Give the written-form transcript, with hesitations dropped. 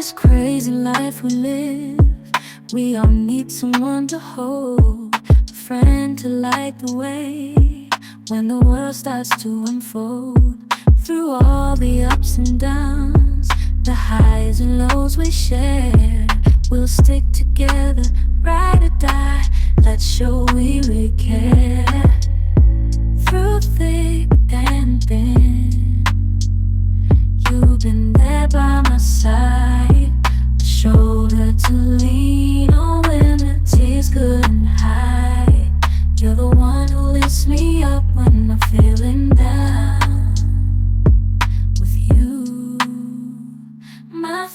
this crazy life we live, we all need someone to hold, a friend to light the way when the world starts to unfold. Through all the ups and downs, the highs and lows we share, we'll stick together, ride or die. Let's show we really care. Through thick and thin, you've been there by my side, a shoulder to lean on when the tears couldn't hide. You're the one who lifts me up when I'm feeling down. With you, my